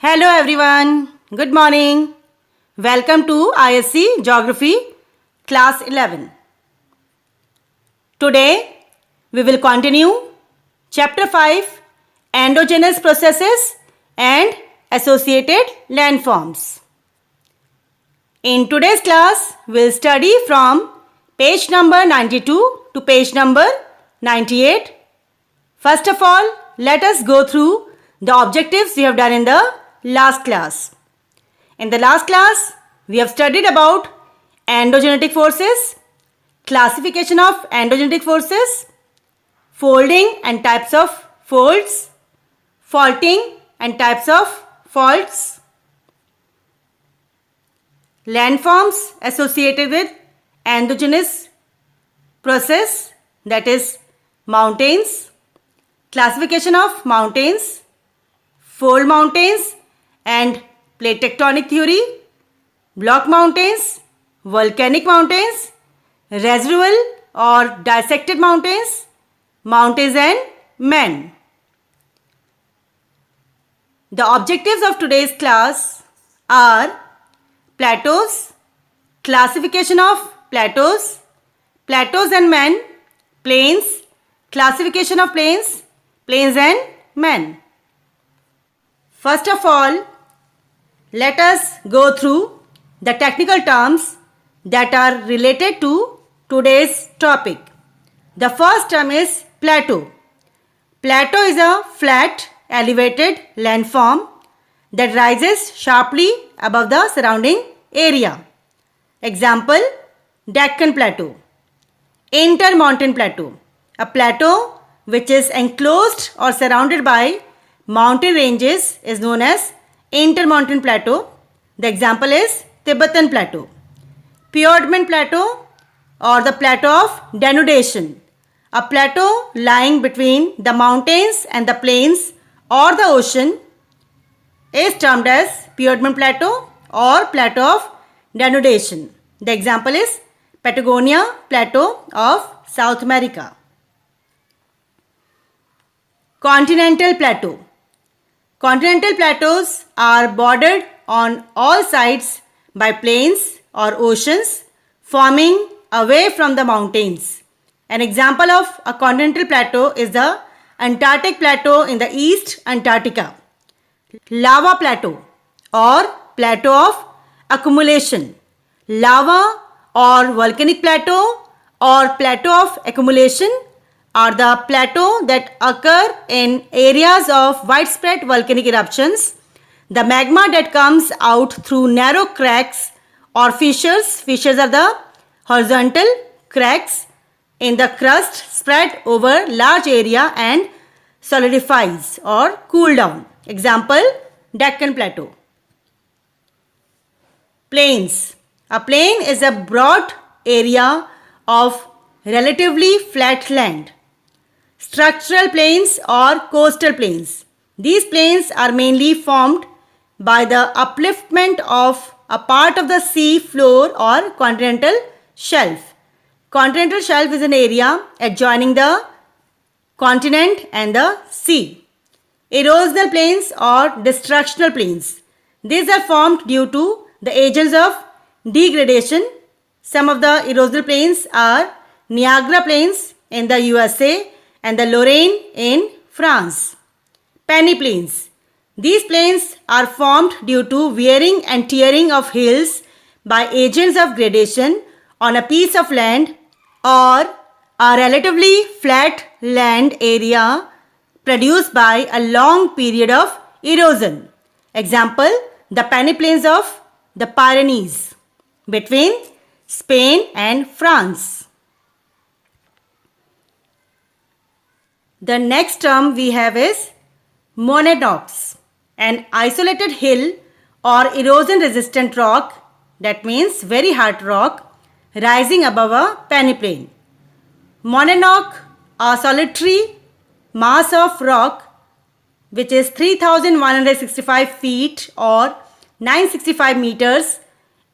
Hello everyone. Good morning. Welcome to ISC Geography Class 11. Today we will continue Chapter 5 Endogenous Processes and Associated Landforms. In today's class we will study from page number 92 to page number 98. First of all, let us go through the objectives we have done in the last class. In the last class, we have studied about endogenetic forces, classification of endogenetic forces, folding and types of folds, faulting and types of faults, landforms associated with endogenous process, that is mountains, classification of mountains, fold mountains and plate tectonic theory, block mountains, volcanic mountains, residual or dissected mountains, mountains and men. The objectives of today's class are plateaus, classification of plateaus, plateaus and men, plains, classification of plains, plains and men. First of all, let us go through the technical terms that are related to today's topic. The first term is plateau. Plateau is a flat, elevated landform that rises sharply above the surrounding area. Example, Deccan Plateau. Intermountain Plateau. A plateau which is enclosed or surrounded by mountain ranges is known as Intermountain Plateau. The example is Tibetan Plateau. Piedmont Plateau or the Plateau of Denudation. A plateau lying between the mountains and the plains or the ocean is termed as Piedmont Plateau or Plateau of Denudation. The example is Patagonia Plateau of South America. Continental Plateau. Continental plateaus are bordered on all sides by plains or oceans forming away from the mountains. An example of a continental plateau is the Antarctic Plateau in the East Antarctica. Lava Plateau or Plateau of Accumulation. Lava or volcanic plateau or plateau of accumulation are the plateaux that occur in areas of widespread volcanic eruptions. The magma that comes out through narrow cracks or fissures. Fissures are the horizontal cracks in the crust spread over large area and solidifies or cool down. Example, Deccan Plateau. Plains. A plain is a broad area of relatively flat land. Structural plains or coastal plains. These plains are mainly formed by the upliftment of a part of the sea floor or continental shelf. Continental shelf is an area adjoining the continent and the sea. Erosional plains or destructional plains. These are formed due to the agents of degradation. Some of the erosional plains are Niagara Plains in the USA and the Lorraine in France. Peneplains. These plains are formed due to wearing and tearing of hills by agents of gradation on a piece of land or a relatively flat land area produced by a long period of erosion. Example, the peneplains of the Pyrenees between Spain and France. The next term we have is monadnocks, an isolated hill or erosion resistant rock, that means very hard rock, rising above a peneplain. Monadnock, a solitary mass of rock which is 3,165 feet or 965 meters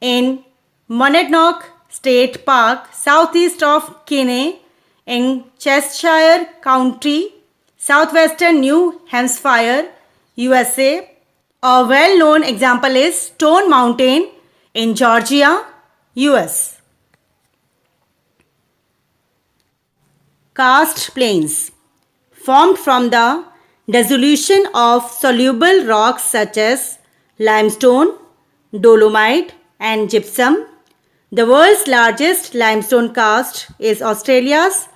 in Monadnock State Park, southeast of Keene in Cheshire County, southwestern New Hampshire, USA, A well-known example is Stone Mountain in Georgia, US. Karst plains formed from the dissolution of soluble rocks such as limestone, dolomite and gypsum. The world's largest limestone karst is Australia's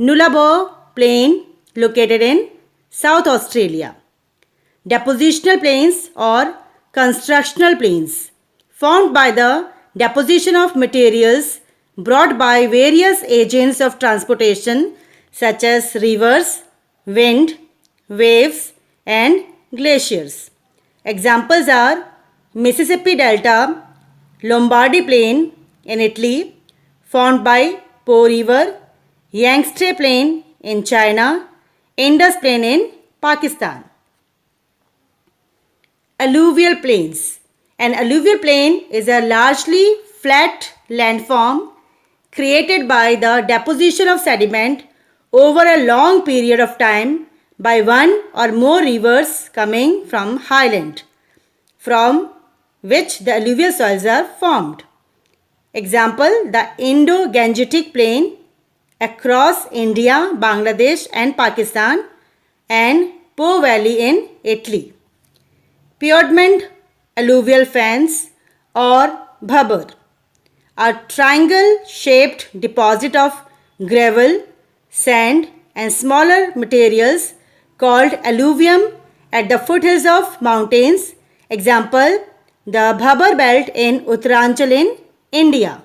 Nullarbor Plain located in South Australia. Depositional plains or constructional plains formed by the deposition of materials brought by various agents of transportation such as rivers, wind, waves and glaciers. Examples are Mississippi Delta, Lombardy Plain in Italy formed by Po River, Yangtze Plain in China, Indus Plain in Pakistan. Alluvial plains. An alluvial plain is a largely flat landform created by the deposition of sediment over a long period of time by one or more rivers coming from highland, from which the alluvial soils are formed. Example, the Indo-Gangetic Plain across India, Bangladesh and Pakistan and Po Valley in Italy. Piedmont alluvial fans or bhabur, a triangle-shaped deposit of gravel, sand and smaller materials called alluvium at the foothills of mountains. Example, the Bhabur belt in Uttaranchal in India.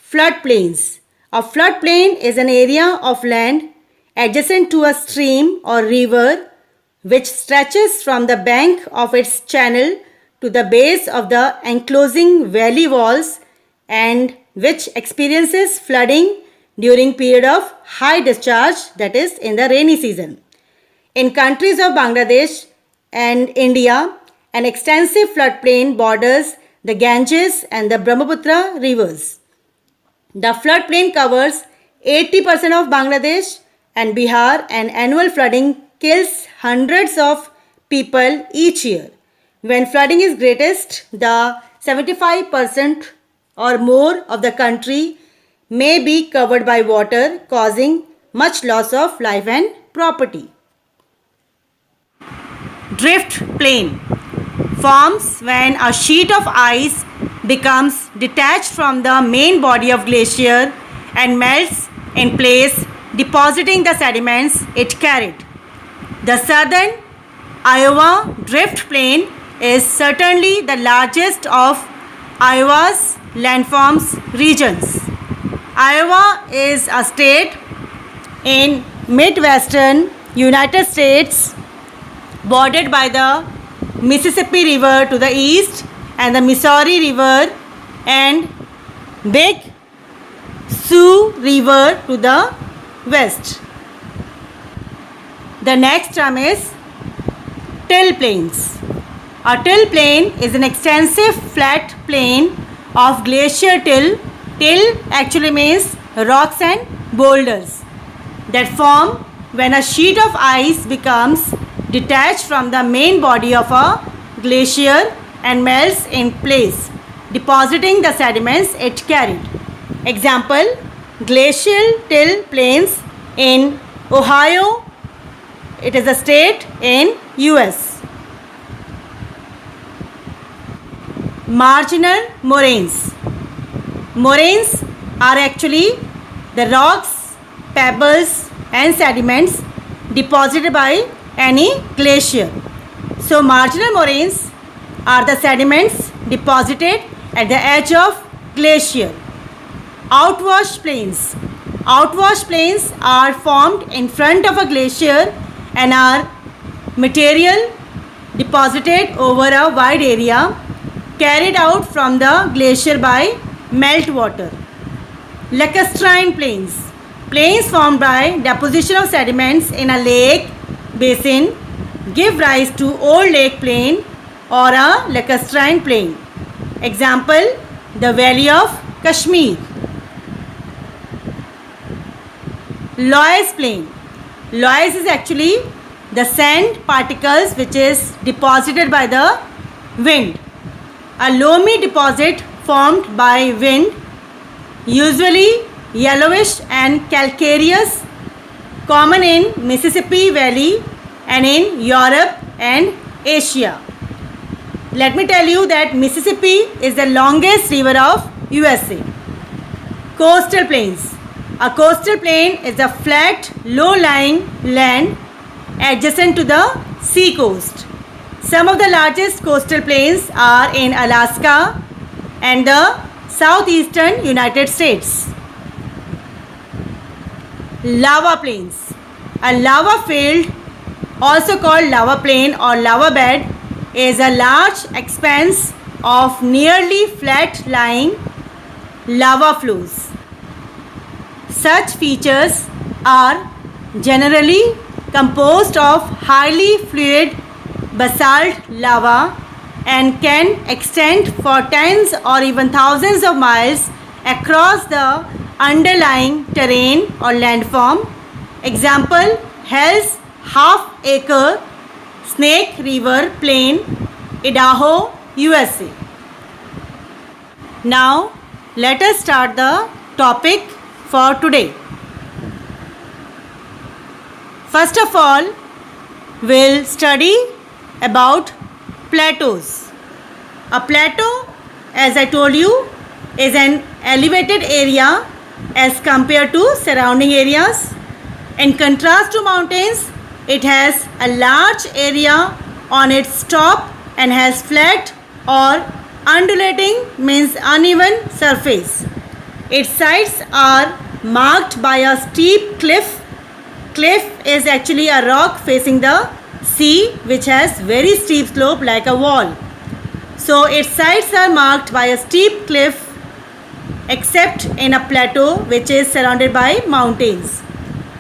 Floodplains. A floodplain is an area of land adjacent to a stream or river which stretches from the bank of its channel to the base of the enclosing valley walls and which experiences flooding during period of high discharge, that is in the rainy season. In countries of Bangladesh and India, an extensive floodplain borders the Ganges and the Brahmaputra rivers. The floodplain covers 80% of Bangladesh and Bihar, and annual flooding kills hundreds of people each year. When flooding is greatest, the 75% or more of the country may be covered by water, causing much loss of life and property. Drift plain forms when a sheet of ice becomes detached from the main body of glacier and melts in place, depositing the sediments it carried. The southern Iowa drift plain is certainly the largest of Iowa's landforms regions. Iowa is a state in Midwestern United States bordered by the Mississippi River to the east and the Missouri River and Big Sioux River to the west. The next term is till plains. A till plain is an extensive flat plain of glacier till. Till actually means rocks and boulders that form when a sheet of ice becomes detached from the main body of a glacier and melts in place, depositing the sediments it carried. Example, glacial till plains in Ohio. It is a state in US. Marginal moraines. Moraines are actually the rocks, pebbles and sediments deposited by any glacier. So marginal moraines are the sediments deposited at the edge of glacier. Outwash plains. Outwash plains are formed in front of a glacier and are material deposited over a wide area carried out from the glacier by meltwater. Lacustrine plains. Plains formed by deposition of sediments in a lake basin give rise to old lake plain or a lacustrine plain. Example, the Valley of Kashmir. Loess plain. Loess is actually the sand particles which is deposited by the wind. A loamy deposit formed by wind, usually yellowish and calcareous, common in Mississippi Valley and in Europe and Asia. Let me tell you that Mississippi is the longest river of USA. Coastal plains. A coastal plain is a flat, low-lying land adjacent to the sea coast. Some of the largest coastal plains are in Alaska and the southeastern United States. Lava plains. A lava field, also called lava plain or lava bed, is a large expanse of nearly flat-lying lava flows. Such features are generally composed of highly fluid basalt lava and can extend for tens or even thousands of miles across the underlying terrain or landform. Example, Hell's half-acre Snake River Plain, Idaho, USA. Now, let us start the topic for today. First of all, we'll study about plateaus. A plateau, as I told you, is an elevated area as compared to surrounding areas. In contrast to mountains, it has a large area on its top and has flat or undulating, means uneven surface. Its sides are marked by a steep cliff. Cliff is actually a rock facing the sea which has very steep slope like a wall. So its sides are marked by a steep cliff except in a plateau which is surrounded by mountains.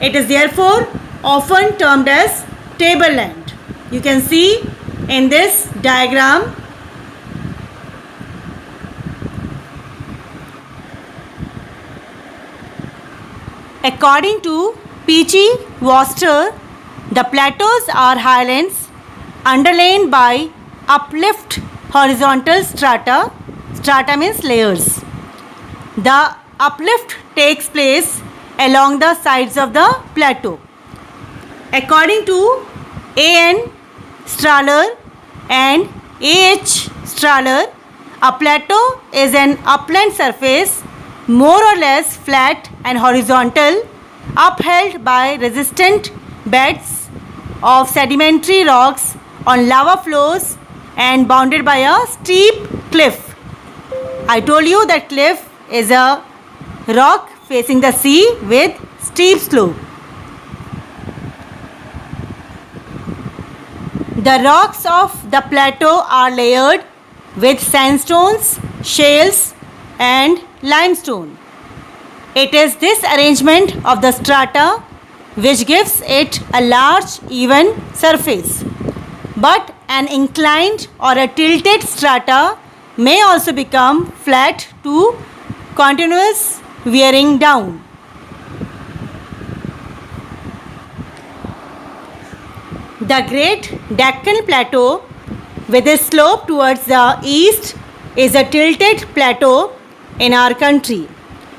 It is therefore often termed as tableland. You can see in this diagram according to P.G. Worcester, the plateaus are highlands underlain by uplift horizontal strata. Strata means layers. The uplift takes place along the sides of the plateau. According to A.N. Strahler and A.H. Strahler, a plateau is an upland surface more or less flat and horizontal, upheld by resistant beds of sedimentary rocks on lava flows and bounded by a steep cliff. I told you that cliff is a rock facing the sea with steep slope. The rocks of the plateau are layered with sandstones, shales and limestone. It is this arrangement of the strata which gives it a large even surface. But an inclined or a tilted strata may also become flat to continuous wearing down. The Great Deccan Plateau with a slope towards the east is a tilted plateau in our country.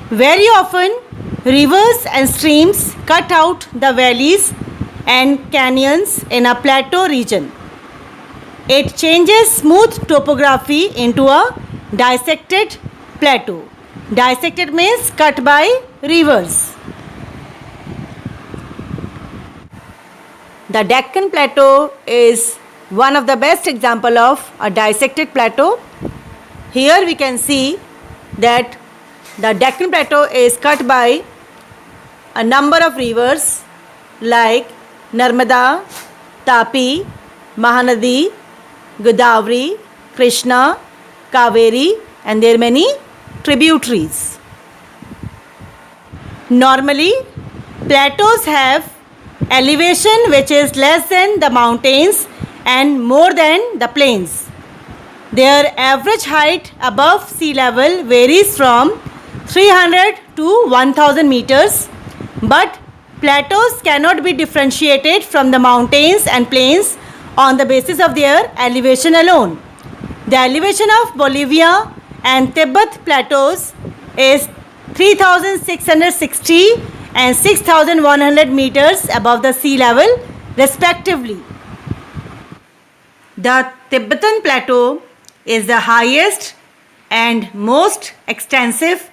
Very often, rivers and streams cut out the valleys and canyons in a plateau region. It changes smooth topography into a dissected plateau. Dissected means cut by rivers. The Deccan Plateau is one of the best example of a dissected plateau. Here we can see that the Deccan Plateau is cut by a number of rivers like Narmada, Tapi, Mahanadi, Godavari, Krishna, Kaveri, and there are many tributaries. Normally, plateaus have elevation which is less than the mountains and more than the plains. Their average height above sea level varies from 300 to 1000 meters, but Plateaus cannot be differentiated from the mountains and plains on the basis of their elevation alone. The elevation of Bolivia and Tibet plateaus is 3,660 and 6,100 meters above the sea level respectively. The Tibetan plateau is the highest and most extensive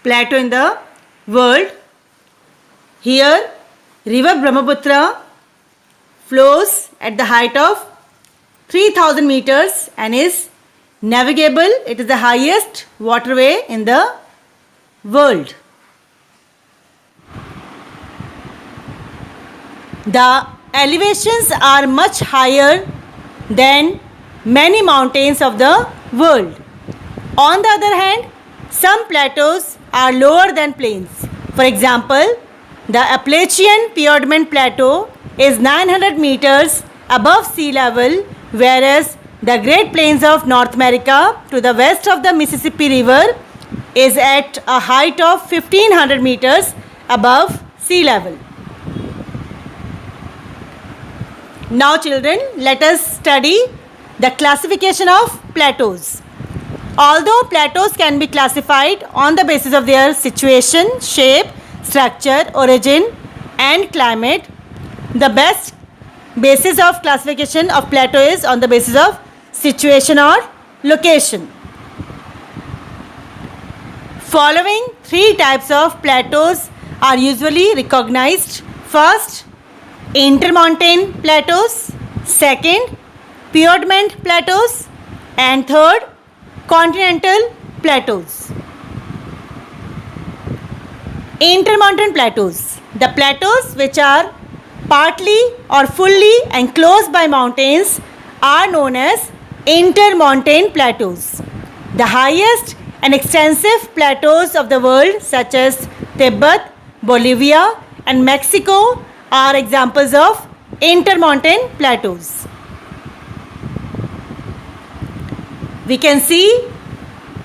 plateau in the world. Here, river Brahmaputra flows at the height of 3,000 meters and is navigable. It is the highest waterway in the world. The elevations are much higher than many mountains of the world. On the other hand, some plateaus are lower than plains. For example, the Appalachian Piedmont Plateau is 900 meters above sea level, whereas the Great Plains of North America to the west of the Mississippi River is at a height of 1500 meters above sea level. Now children, let us study the classification of plateaus. Although plateaus can be classified on the basis of their situation, shape, structure, origin and climate, the best basis of classification of plateau is on the basis of situation or location. Following three types of plateaus are usually recognized. First, intermontane plateaus. Second, Piedmont plateaus. And third, continental plateaus. Intermontane plateaus. The plateaus which are partly or fully enclosed by mountains are known as intermontane plateaus. The highest and extensive plateaus of the world, such as Tibet, Bolivia and Mexico, are examples of intermontane plateaus. We can see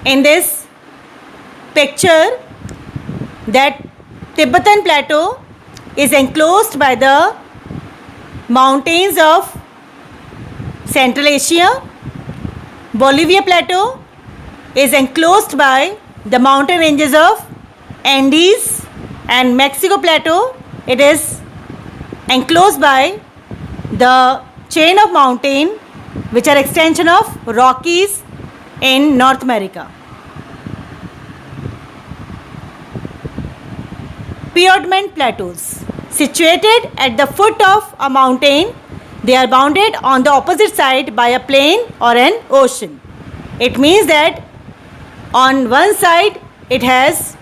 in this picture that Tibetan plateau is enclosed by the mountains of Central Asia. Bolivia plateau is enclosed by the mountain ranges of Andes, and Mexico plateau, it is enclosed by the chain of mountain which are extension of Rockies in North America. Piedmont plateaus. Situated at the foot of a mountain, they are bounded on the opposite side by a plain or an ocean. It means that on one side it has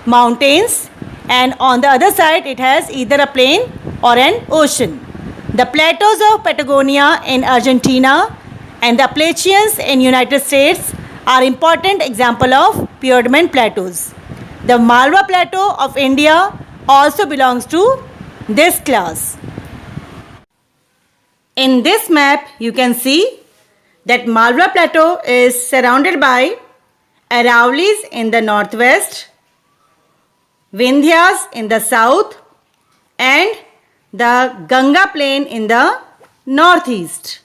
mountains and on the other side it has either a plain or an ocean. The plateaus of Patagonia in Argentina and the Appalachians in United States are important example of Piedmont plateaus. The Malwa Plateau of India also belongs to this class. In this map, you can see that Malwa Plateau is surrounded by Aravallis in the northwest, Vindhyas in the south, and the Ganga plain in the northeast.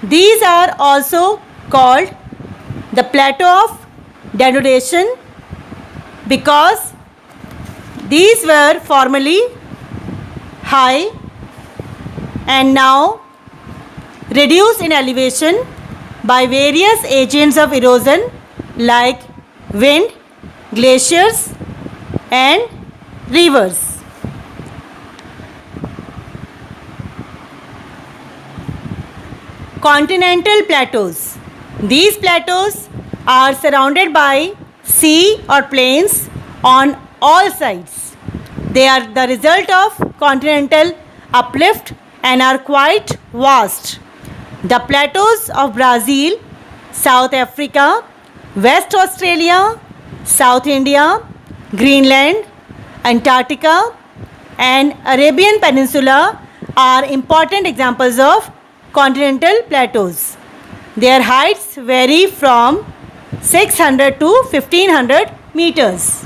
These are also called the plateau of denudation because these were formerly high and now reduced in elevation by various agents of erosion like wind, glaciers and rivers. Continental plateaus. These plateaus are surrounded by sea or plains on all sides. They are the result of continental uplift and are quite vast. The plateaus of Brazil, South Africa, West Australia, South India, Greenland, Antarctica and Arabian Peninsula are important examples of continental plateaus. Their heights vary from 600 to 1500 meters.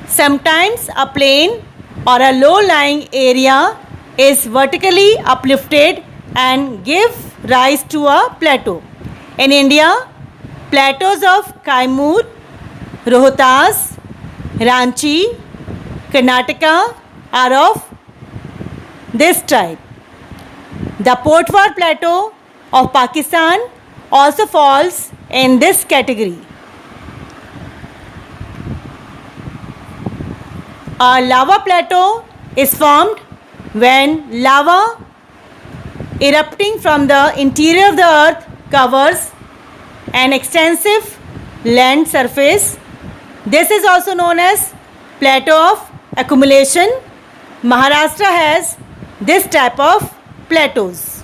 Sometimes a plain or a low-lying area is vertically uplifted and give rise to a plateau. In India, plateaus of Kaimur, Rohtas, Ranchi, Karnataka are of this type. The Potwar Plateau of Pakistan also falls in this category. A lava plateau is formed when lava erupting from the interior of the earth covers an extensive land surface. This is also known as plateau of accumulation. Maharashtra has this type of plateaus.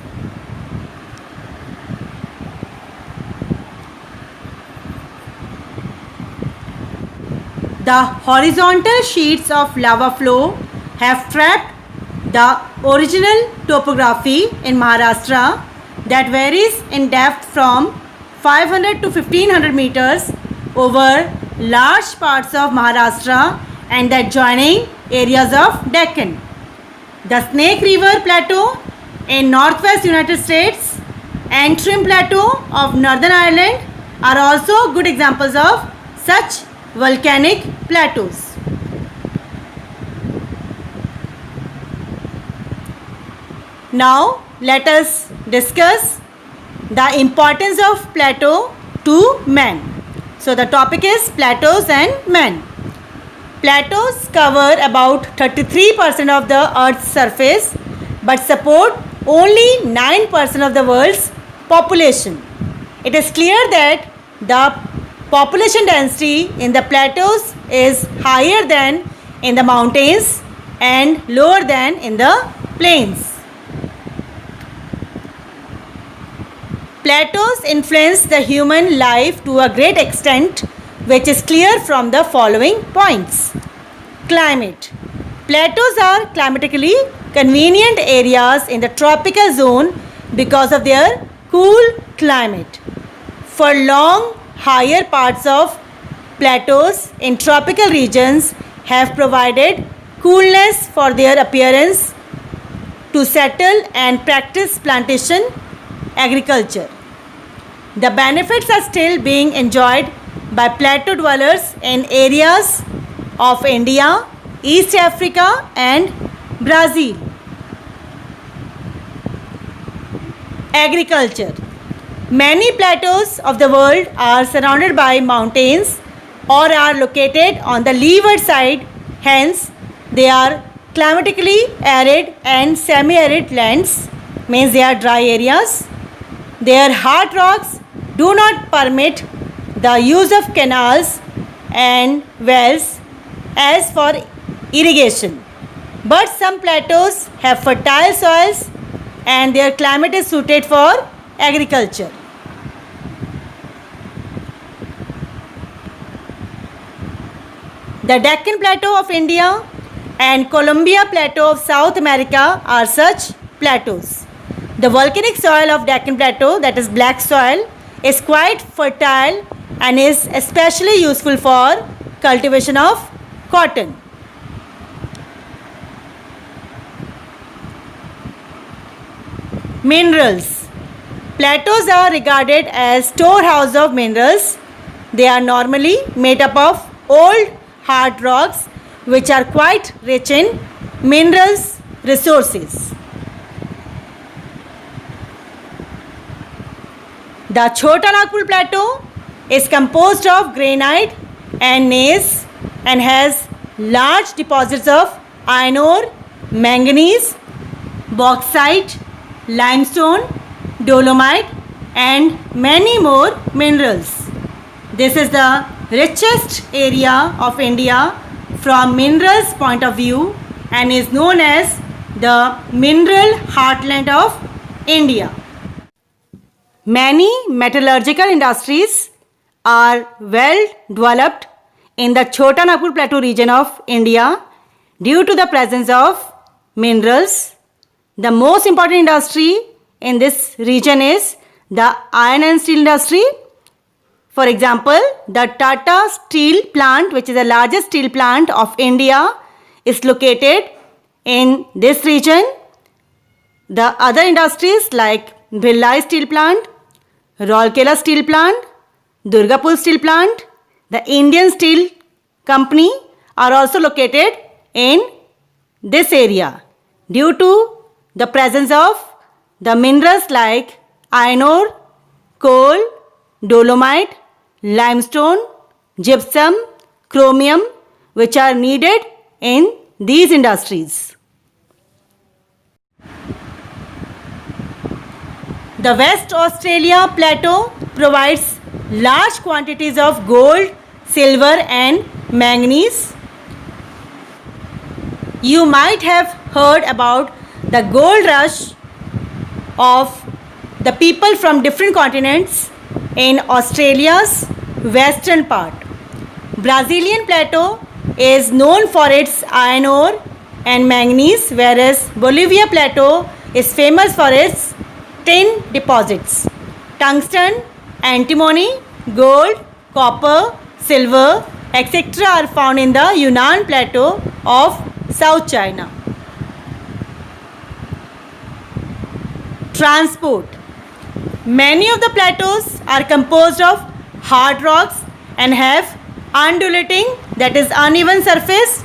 The horizontal sheets of lava flow have trapped the original topography in Maharashtra that varies in depth from 500 to 1500 meters over large parts of Maharashtra and the adjoining areas of Deccan. The Snake River Plateau in northwest United States and Trim Plateau of Northern Ireland are also good examples of such volcanic plateaus. Now let us discuss the importance of plateau to man. So the topic is plateaus and man. Plateaus cover about 33% of the earth's surface but support only 9% of the world's population. It is clear that the population density in the plateaus is higher than in the mountains and lower than in the plains. Plateaus influence the human life to a great extent, which is clear from the following points. Climate. Plateaus are climatically convenient areas in the tropical zone because of their cool climate. For long, higher parts of plateaus in tropical regions have provided coolness for their appearance to settle and practice plantation agriculture. The benefits are still being enjoyed by plateau dwellers in areas of India, East Africa and Brazil. Agriculture. Many plateaus of the world are surrounded by mountains or are located on the leeward side, hence they are climatically arid and semi-arid lands, means they are dry areas. Their hard rocks do not permit the use of canals and wells as for irrigation. But some plateaus have fertile soils and their climate is suited for agriculture. The Deccan Plateau of India and Columbia Plateau of South America are such plateaus. The volcanic soil of Deccan Plateau, that is black soil, is quite fertile and is especially useful for cultivation of cotton. Minerals. Plateaus are regarded as storehouse of minerals. They are normally made up of old hard rocks which are quite rich in minerals resources. The Chota Nagpur Plateau is composed of granite and gneiss and has large deposits of iron ore, manganese, bauxite, limestone, dolomite and many more minerals. This is the richest area of India from minerals point of view and is known as the mineral heartland of India. Many metallurgical industries are well developed in the Chota Nagpur Plateau region of India due to the presence of minerals. The most important industry in this region is The iron and steel industry. For example, the Tata Steel Plant, which is the largest steel plant of India, is located in this region. The other industries like Bhilai Steel Plant, Rourkela Steel Plant, Durgapur Steel Plant, the Indian Steel Company are also located in this area due to the presence of the minerals like iron ore, coal, dolomite, limestone, gypsum, chromium, which are needed in these industries. The West Australia Plateau provides large quantities of gold, silver and manganese. You might have heard about the gold rush of the people from different continents in Australia's western part. Brazilian Plateau is known for its iron ore and manganese, whereas Bolivia Plateau is famous for its tin deposits. Tungsten, antimony, gold, copper, silver, etc. are found in the Yunnan Plateau of South China. Transport. Many of the plateaus are composed of hard rocks and have undulating, that is uneven surface.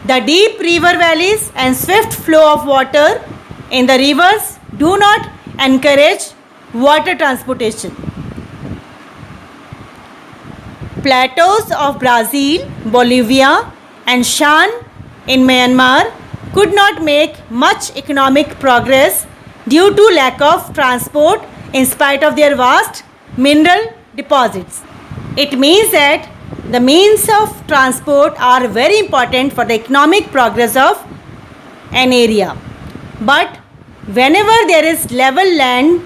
The deep river valleys and swift flow of water in the rivers do not encourage water transportation. Plateaus of Brazil, Bolivia and Shan in Myanmar could not make much economic progress due to lack of transport in spite of their vast mineral deposits. It means that the means of transport are very important for the economic progress of an area. But whenever there is level land,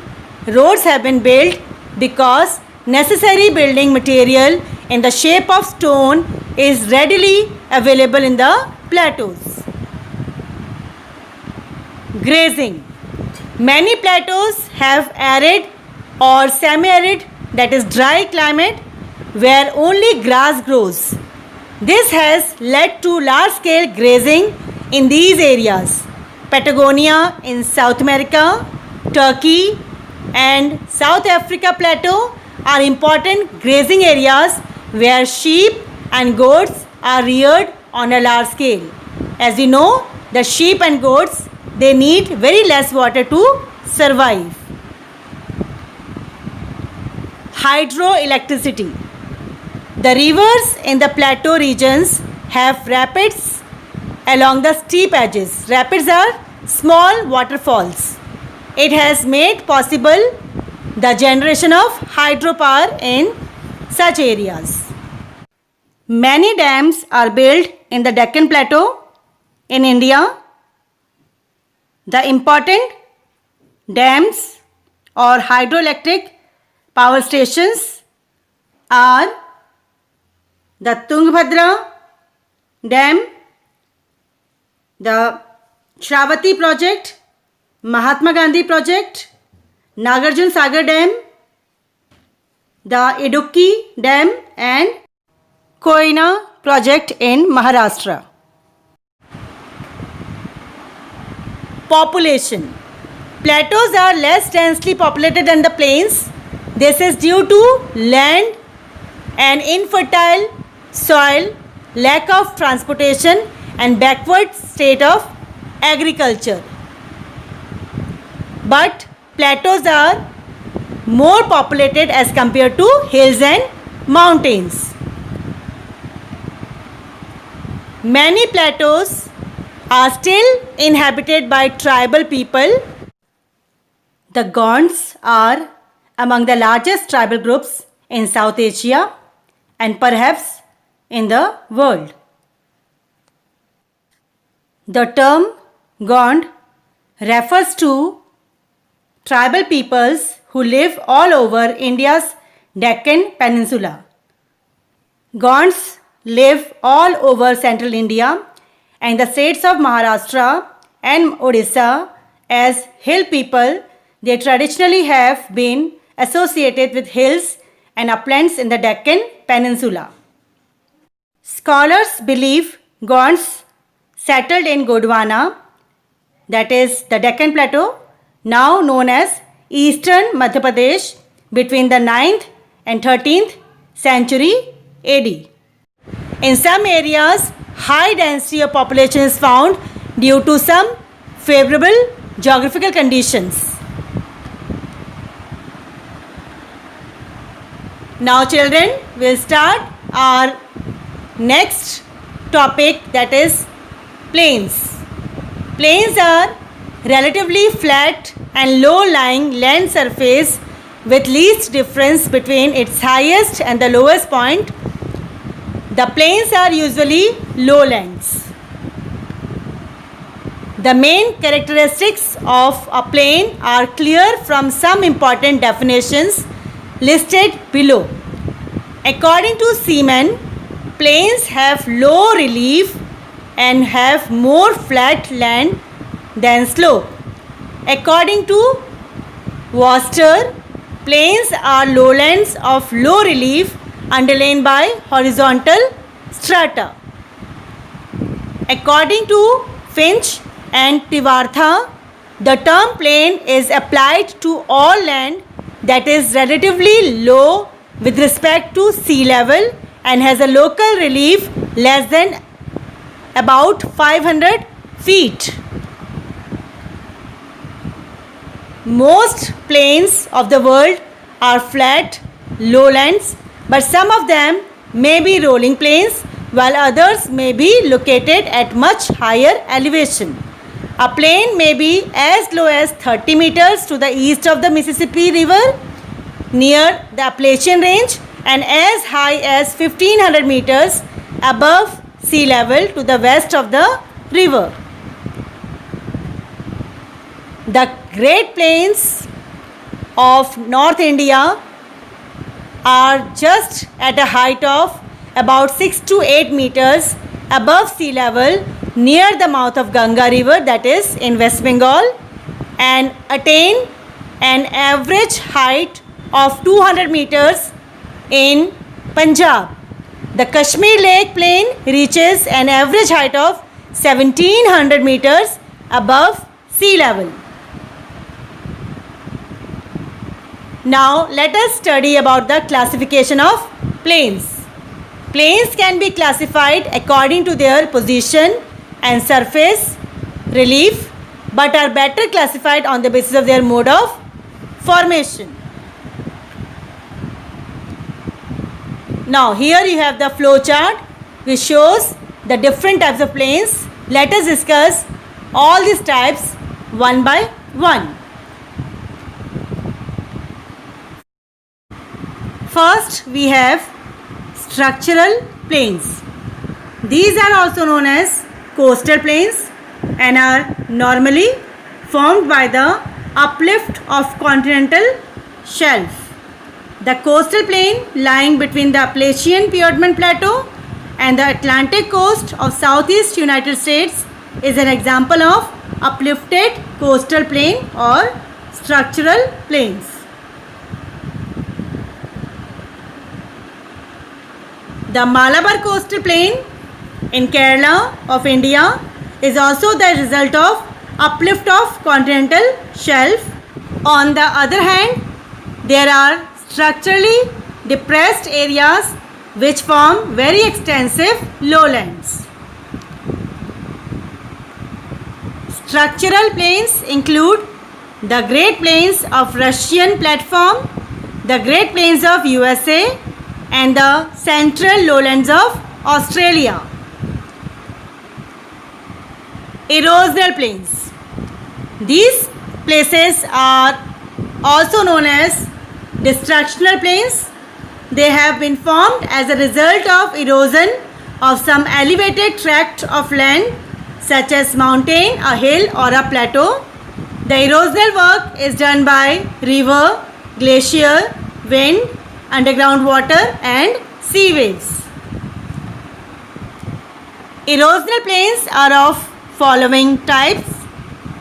roads have been built because necessary building material in the shape of stone is readily available in the plateaus. Grazing. Many plateaus have arid or semi-arid, that is dry climate, where only grass grows. This has led to large-scale grazing in these areas. Patagonia in South America, Turkey and South Africa plateau are important grazing areas where sheep and goats are reared on a large scale. As you know, the sheep and goats, they need very less water to survive. Hydroelectricity. The rivers in the plateau regions have rapids along the steep edges. Rapids are small waterfalls. It has made possible the generation of hydropower in such areas. Many dams are built in the Deccan Plateau in India. The important dams or hydroelectric power stations are the Tungabhadra Dam, the Shravati project, Mahatma Gandhi project, Nagarjun Sagar Dam, the Idukki Dam and Koyna project in Maharashtra. Population. Plateaus are less densely populated than the plains. This is due to land and infertile soil, lack of transportation and backward state of agriculture. But plateaus are more populated as compared to hills and mountains. Many plateaus are still inhabited by tribal people. The Gonds are among the largest tribal groups in South Asia and perhaps in the world. The term Gond refers to tribal peoples who live all over India's Deccan Peninsula. Gonds live all over central India and the states of Maharashtra and Odisha. As hill people, they traditionally have been associated with hills and uplands in the Deccan Peninsula. Scholars believe Gonds settled in Gondwana, that is the Deccan Plateau, now known as Eastern Madhya Pradesh, between the 9th and 13th century AD. In some areas, high density of population is found due to some favorable geographical conditions. Now children, we'll start our next topic, that is plains. Plains are relatively flat and low-lying land surface with least difference between its highest and the lowest point. The plains are usually lowlands. The main characteristics of a plain are clear from some important definitions listed below. According to Seaman, plains have low relief and have more flat land than slope. According to Worcester, plains are lowlands of low relief underlain by horizontal strata. According to Finch and Tivartha, the term plain is applied to all land that is relatively low with respect to sea level and has a local relief less than about 500 feet. Most plains of the world are flat lowlands, but some of them may be rolling plains while others may be located at much higher elevation. A plain may be as low as 30 meters to the east of the Mississippi River near the Appalachian Range and as high as 1500 meters above sea level to the west of the river. The Great Plains of North India are just at a height of about 6 to 8 meters above sea level near the mouth of Ganga river, that is in West Bengal, and attain an average height of 200 meters in Punjab. The Kashmir Lake Plain reaches an average height of 1700 meters above sea level. Now let us study about the classification of plains. Plains can be classified according to their position and surface relief, but are better classified on the basis of their mode of formation. Now here you have the flow chart which shows the different types of plains. Let us discuss all these types one by one. First we have structural plains. These are also known as coastal plains and are normally formed by the uplift of continental shelf. The coastal plain lying between the Appalachian Piedmont Plateau and the Atlantic coast of southeast United States is an example of uplifted coastal plain or structural plains. The Malabar coastal plain in Kerala of India is also the result of uplift of continental shelf. On the other hand, there are structurally depressed areas which form very extensive lowlands. Structural plains include the Great Plains of Russian Platform, the Great Plains of USA and the central lowlands of Australia. Erosional plains. These places are also known as destructional plains. They have been formed as a result of erosion of some elevated tract of land such as mountain, a hill or a plateau. The erosional work is done by river, glacier, wind, underground water and sea waves. Erosional plains are of following types: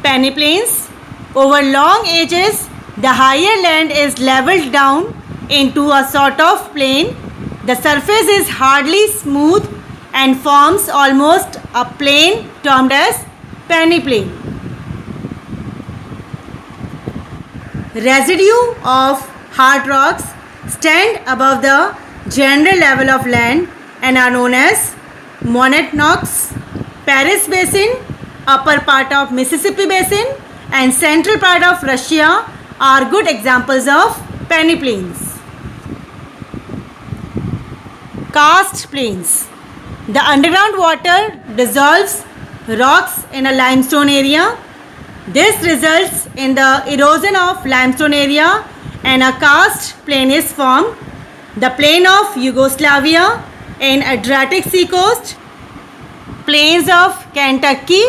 peneplains. Over long ages, The higher land is leveled down into a sort of plain. The surface is hardly smooth and forms almost a plain termed as peneplain. Residue of hard rocks stand above the general level of land and are known as monadnocks. Paris Basin, upper part of Mississippi Basin and central part of Russia are good examples of peneplains. Karst plains. The underground water dissolves rocks in a limestone area. This results in the erosion of limestone area and a karst plain is formed. The plain of Yugoslavia in Adriatic Sea coast, plains of Kentucky,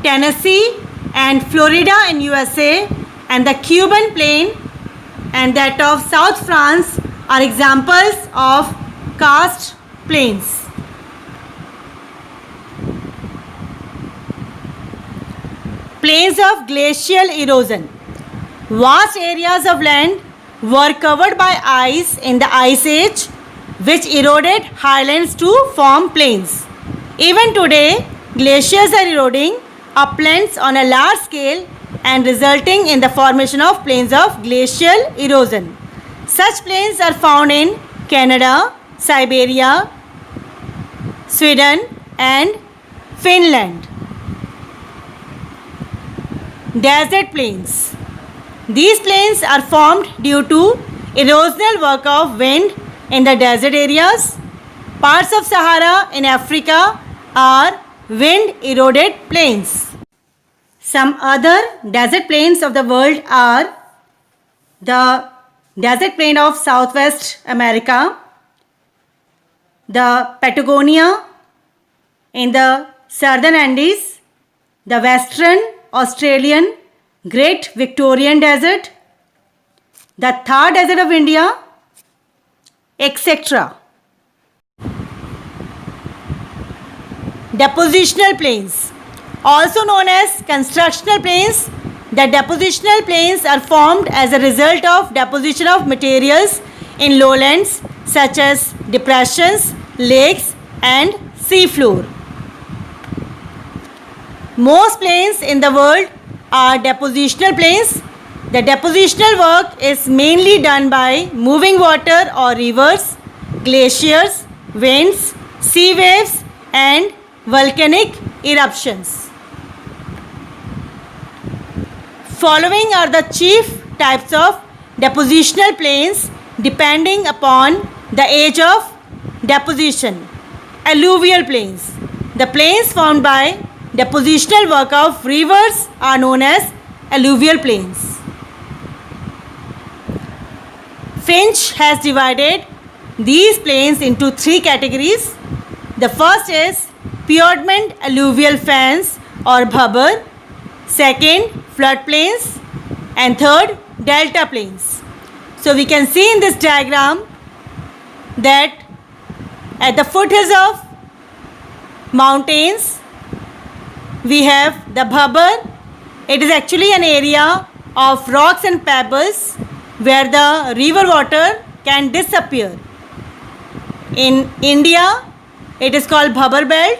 Tennessee and Florida in USA and the Cuban plain and that of South France are examples of karst plains. Plains of glacial erosion. Vast areas of land were covered by ice in the Ice Age, which eroded highlands to form plains. Even today, glaciers are eroding uplands on a large scale and resulting in the formation of plains of glacial erosion. Such plains are found in Canada, Siberia, Sweden and Finland. Desert plains. These plains are formed due to erosional work of wind in the desert areas. Parts of Sahara in Africa are wind eroded plains. Some other desert plains of the world are the desert plain of Southwest America, the Patagonia in the southern Andes, the Western Australian Great Victorian Desert, the Thar Desert of India, etc. Depositional plains, also known as constructional plains. The depositional plains are formed as a result of deposition of materials in lowlands such as depressions, lakes and seafloor. Most plains in the world are depositional plains. The depositional work is mainly done by moving water or rivers, glaciers, winds, sea waves and volcanic eruptions. Following are the chief types of depositional plains depending upon the age of deposition. Alluvial plains. The plains formed by depositional work of rivers are known as alluvial plains. Finch has divided these plains into three categories. The first is Piedmont alluvial fens or bhabur, second floodplains and third delta plains. So we can see in this diagram that at the foothills of mountains we have the bhabur. It is actually an area of rocks and pebbles where the river water can disappear. In India it is called bhabur belt,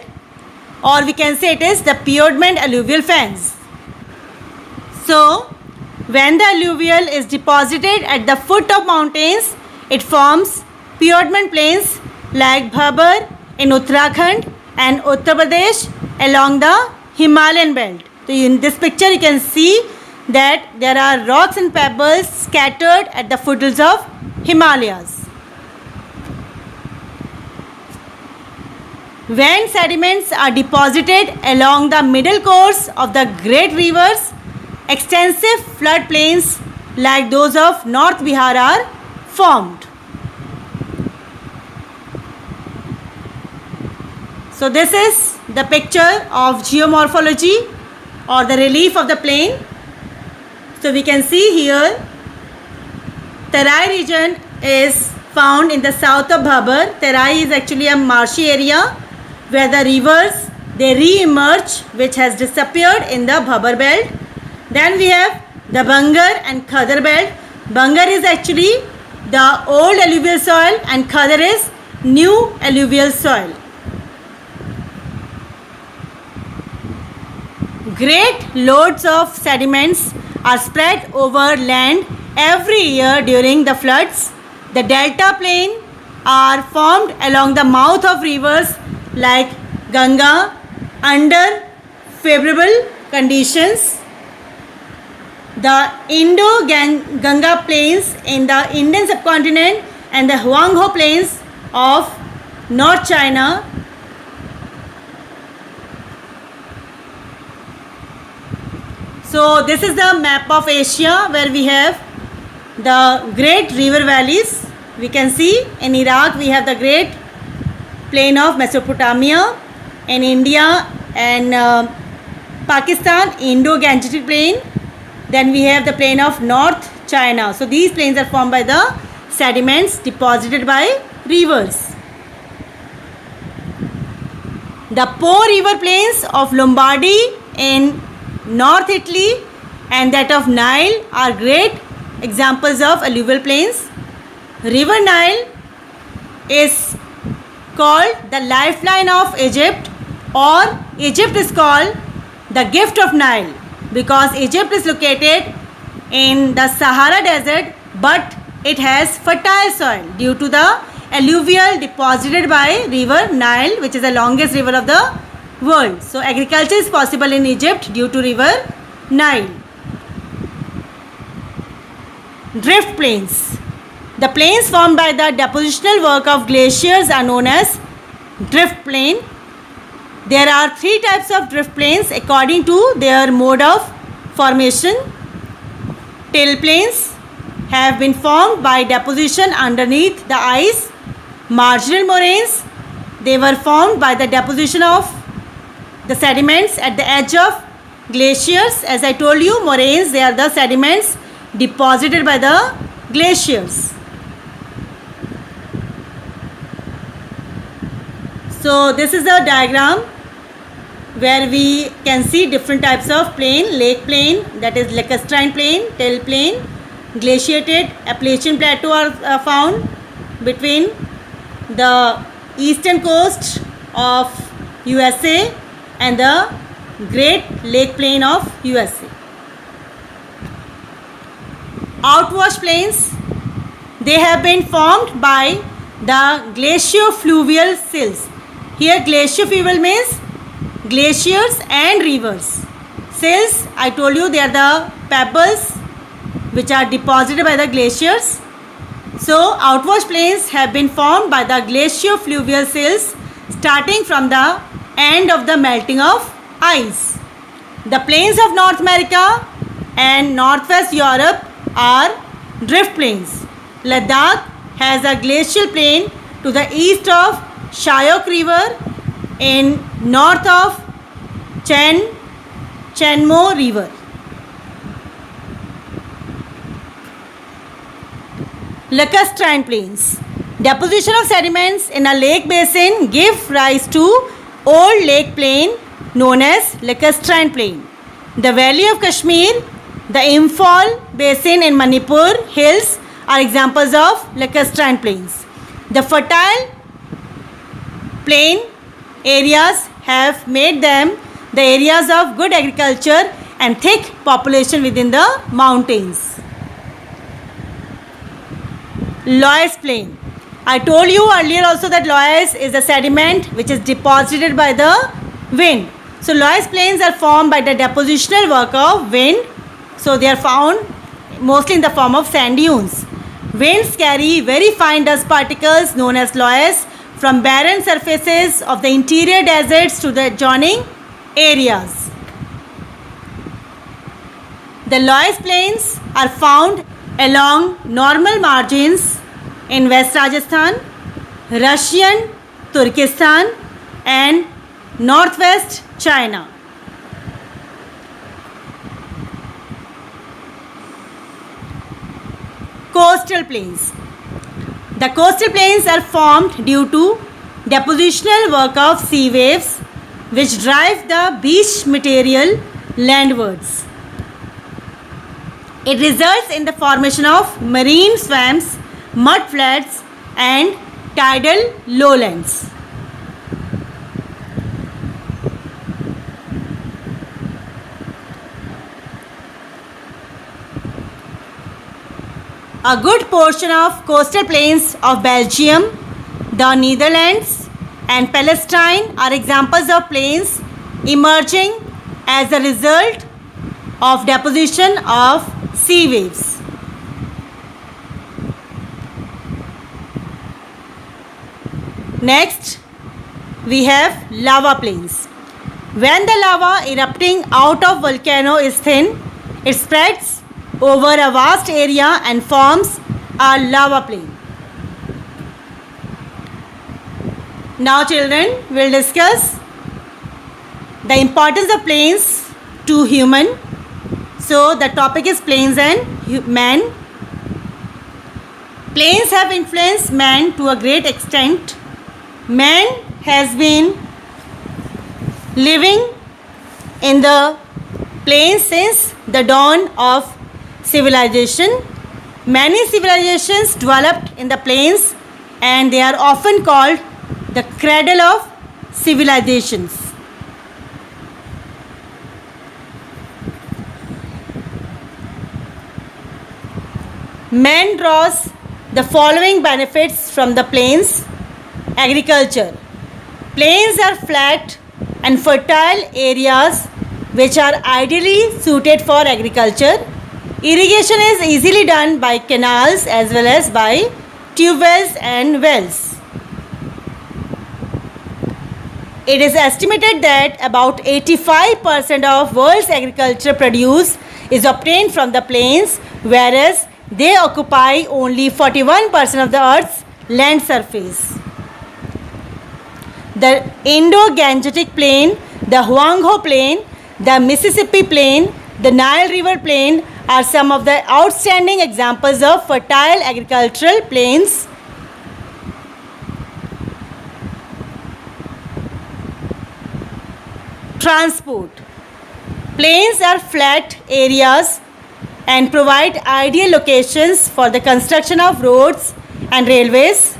or we can say it is the Piedmont alluvial fens. So when the alluvial is deposited at the foot of mountains, it forms Piedmont plains like Bhabur in Uttarakhand and Uttar Pradesh along the Himalayan belt. So in this picture you can see that there are rocks and pebbles scattered at the foothills of Himalayas. When sediments are deposited along the middle course of the great rivers, extensive floodplains like those of North Bihar are formed. So this is the picture of geomorphology or the relief of the plain. So we can see here Terai region is found in the south of Bhabur. Terai is actually a marshy area where the rivers they re-emerge, which has disappeared in the Bhabur belt. Then we have the Bangar and Khadar belt. Bangar is actually the old alluvial soil and Khadar is new alluvial soil. Great loads of sediments are spread over land every year during the floods. The delta plain are formed along the mouth of rivers like Ganga under favorable conditions. The Indo-Ganga plains in the Indian subcontinent and the Huanghe plains of North China So this is the map of Asia where we have the great river valleys. We can see in Iraq we have the great plain of Mesopotamia. In India and Pakistan, Indo-Gangetic plain. Then we have the plain of North China. So these plains are formed by the sediments deposited by rivers. The Po river plains of Lombardy in North Italy and that of Nile are great examples of alluvial plains. River Nile is called the lifeline of Egypt, or Egypt is called the gift of Nile because Egypt is located in the Sahara desert, but it has fertile soil due to the alluvial deposited by river Nile, which is the longest river of the world. So agriculture is possible in Egypt due to river Nile. Drift plains. The plains formed by the depositional work of glaciers are known as drift plain. There are three types of drift plains according to their mode of formation. Till plains have been formed by deposition underneath the ice. Marginal moraines, they were formed by the deposition of the sediments at the edge of glaciers. As I told you, moraines, they are the sediments deposited by the glaciers. So this is a diagram where we can see different types of plain. Lake plain, that is lacustrine plain, till plain, glaciated Appalachian plateau are found between the eastern coast of USA and the Great Lake Plain of USA. Outwash plains, they have been formed by the glaciofluvial sills. Here glaciofluvial means glaciers and rivers. Sills, I told you, they are the pebbles which are deposited by the glaciers. So outwash plains have been formed by the glaciofluvial sills starting from the end of the melting of ice. The plains of North America and Northwest Europe are drift plains. Ladakh has a glacial plain to the east of Shyok River in north of Chenmo River. Lacustrine plains. Deposition of sediments in a lake basin give rise to old lake plain known as lacustrine plain. The valley of Kashmir, the Imphal basin in Manipur hills are examples of lacustrine plains. The fertile plain areas have made them the areas of good agriculture and thick population within the mountains. Loess plain. I told you earlier also that loess is a sediment which is deposited by the wind. So loess plains are formed by the depositional work of wind. So they are found mostly in the form of sand dunes. Winds carry very fine dust particles known as loess from barren surfaces of the interior deserts to the adjoining areas. The loess plains are found along normal margins in West Rajasthan, Russian Turkestan and Northwest China. Coastal plains. The coastal plains are formed due to depositional work of sea waves which drive the beach material landwards. It results in the formation of marine swamps, mud flats, and tidal lowlands. A good portion of coastal plains of Belgium, the Netherlands, and Palestine are examples of plains emerging as a result of deposition of sea waves. Next, we have lava plains. When the lava erupting out of volcano is thin, it spreads over a vast area and forms a lava plain. Now children, we'll discuss the importance of plains to human. So the topic is plains and man. Plains have influenced man to a great extent. Man has been living in the plains since the dawn of civilization. Many civilizations developed in the plains and they are often called the cradle of civilizations. Man draws the following benefits from the plains. Agriculture. Plains are flat and fertile areas which are ideally suited for agriculture. Irrigation is easily done by canals as well as by tube wells and wells. It is estimated that about 85% of world's agriculture produce is obtained from the plains, whereas they occupy only 41% of the earth's land surface. The Indo-Gangetic Plain, the Huanghe Plain, the Mississippi Plain, the Nile River Plain are some of the outstanding examples of fertile agricultural plains. Transport. Plains are flat areas and provide ideal locations for the construction of roads and railways.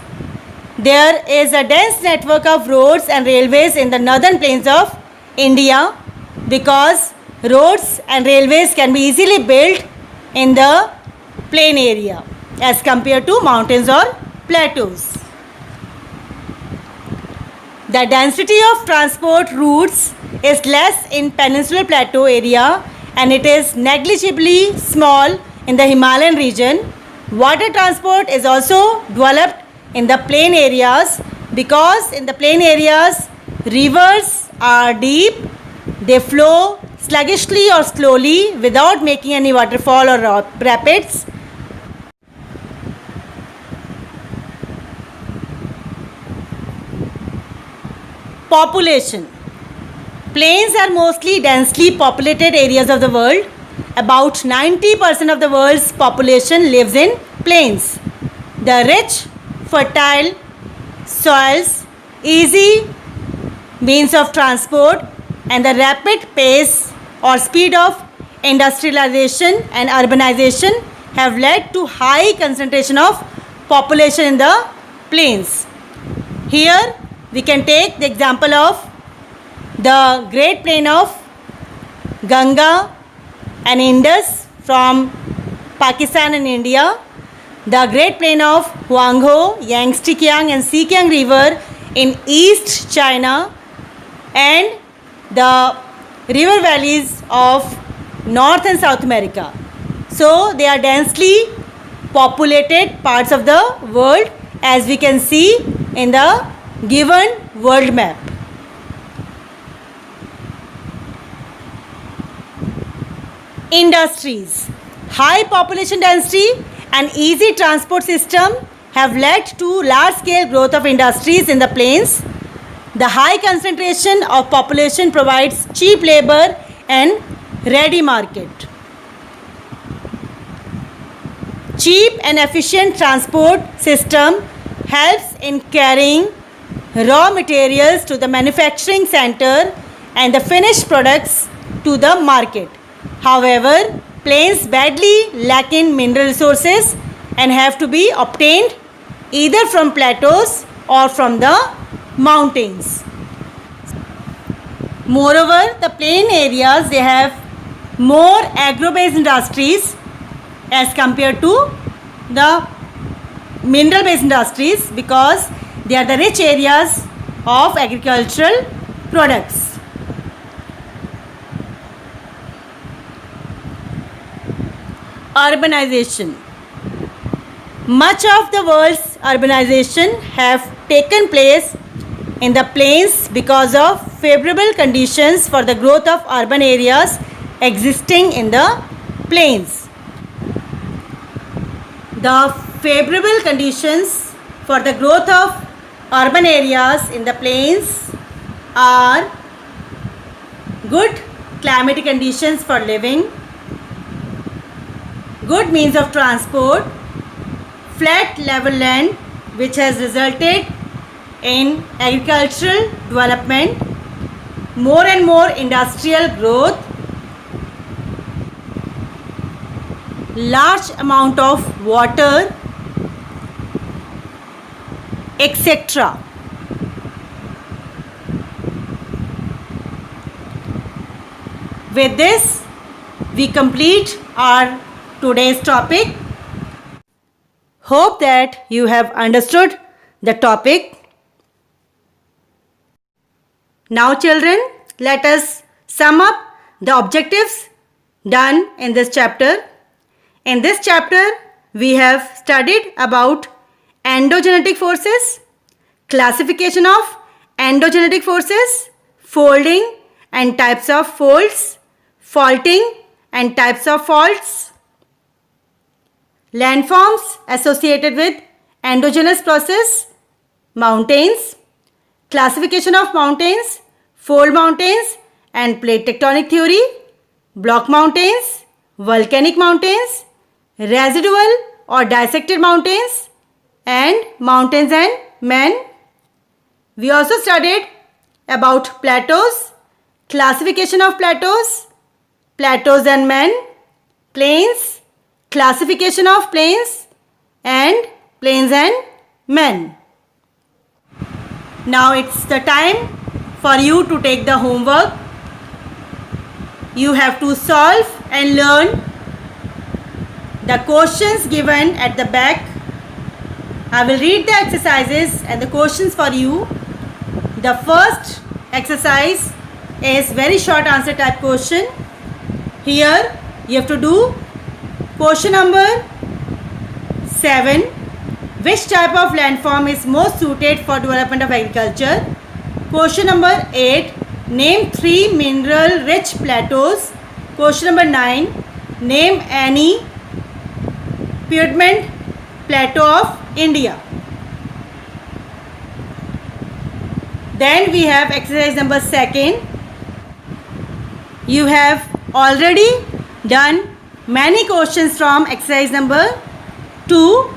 There is a dense network of roads and railways in the northern plains of India because roads and railways can be easily built in the plain area as compared to mountains or plateaus. The density of transport routes is less in peninsular plateau area and it is negligibly small in the Himalayan region. Water transport is also developed in the plain areas because in the plain areas rivers are deep, they flow sluggishly or slowly without making any waterfall or rapids. Population. Plains are mostly densely populated areas of the world. About 90% of the world's population lives in plains. The rich, fertile soils, easy means of transport, and the rapid pace or speed of industrialization and urbanization have led to high concentration of population in the plains. Here we can take the example of the Great Plain of Ganga and Indus from Pakistan and India, the Great Plain of Huanghe, Yangtze-Kiang and Sikiang River in East China, and the river valleys of North and South America. So they are densely populated parts of the world as we can see in the given world map. Industries. High population density and easy transport system have led to large scale growth of industries in the plains. The high concentration of population provides cheap labor and ready market. Cheap and efficient transport system helps in carrying raw materials to the manufacturing center and the finished products to the market. However, Plains badly lack in mineral resources and have to be obtained either from plateaus or from the mountains. Moreover, the plain areas, they have more agro-based industries as compared to the mineral-based industries because they are the rich areas of agricultural products. Urbanization. Much of the world's urbanization have taken place in the plains because of favorable conditions for the growth of urban areas existing in the plains. The favorable conditions for the growth of urban areas in the plains are good climatic conditions for living, good means of transport, flat level land which has resulted in agricultural development, more and more industrial growth, large amount of water, etc. With this, we complete our today's topic. Hope that you have understood the topic. Now children, let us sum up the objectives done in this chapter. In this chapter, we have studied about endogenetic forces, classification of endogenetic forces, folding and types of folds, faulting and types of faults, landforms associated with endogenous process, mountains, classification of mountains, fold mountains and plate tectonic theory, block mountains, volcanic mountains, residual or dissected mountains, and mountains and men. We also studied about plateaus, classification of plateaus, plateaus and men, plains, classification of plains, and plains and men. Now it's the time for you to take the homework. You have to solve and learn the questions given at the back. I will read the exercises and the questions for you. The first exercise is very short answer type question. Here you have to do question number 7. Which type of landform is most suited for development of agriculture? Question number 8. Name 3 mineral rich plateaus. Question number 9. Name any Piedmont plateau of India. Then we have exercise number 2. You have already done many questions from exercise number 2.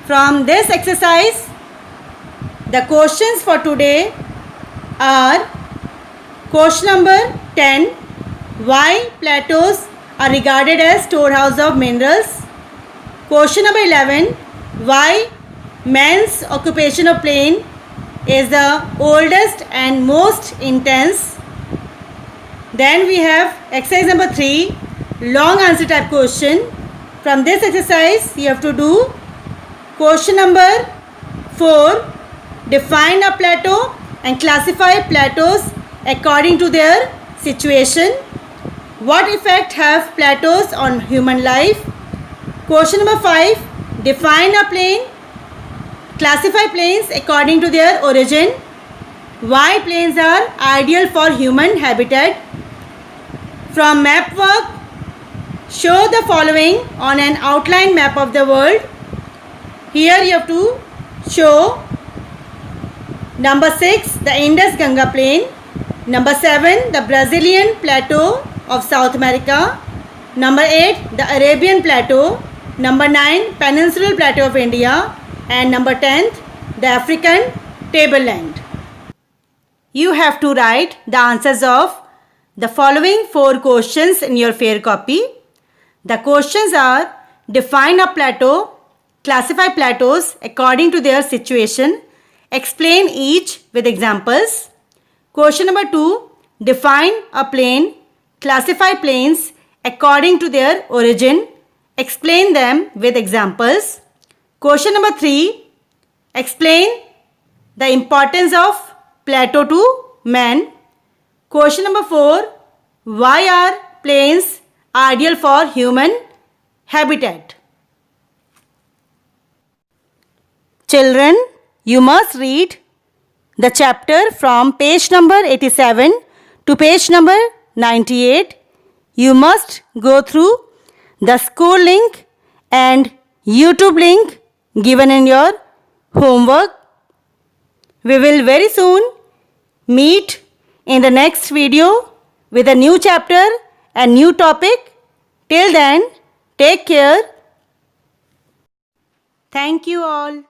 From this exercise, the questions for today are question number 10. Why plateaus are regarded as storehouse of minerals? Question number 11. Why man's occupation of plain is the oldest and most intense? Then we have exercise number 3. Long answer type question. From this exercise, you have to do question number 4. Define a plateau and classify plateaus according to their situation. What effect have plateaus on human life? Question number 5. Define a plain. Classify plains according to their origin. Why plains are ideal for human habitat? From map work, show the following on an outline map of the world. Here you have to show number 6, the Indus Ganga plain. Number 7, the Brazilian plateau of South America. Number 8, the Arabian plateau. Number 9, Peninsular plateau of India. And number 10th, the African tableland. You have to write the answers of the following 4 questions in your fair copy. The questions are: define a plateau, classify plateaus according to their situation, explain each with examples. Question number 2, define a plane, classify planes according to their origin, explain them with examples. Question number 3, explain the importance of plateau to man. Question number 4, why are plains ideal for human habitat? Children, you must read the chapter from page number 87 to page number 98. You must go through the school link and YouTube link given in your homework. We will very soon meet in the next video with a new chapter and new topic. Till then, take care. Thank you all.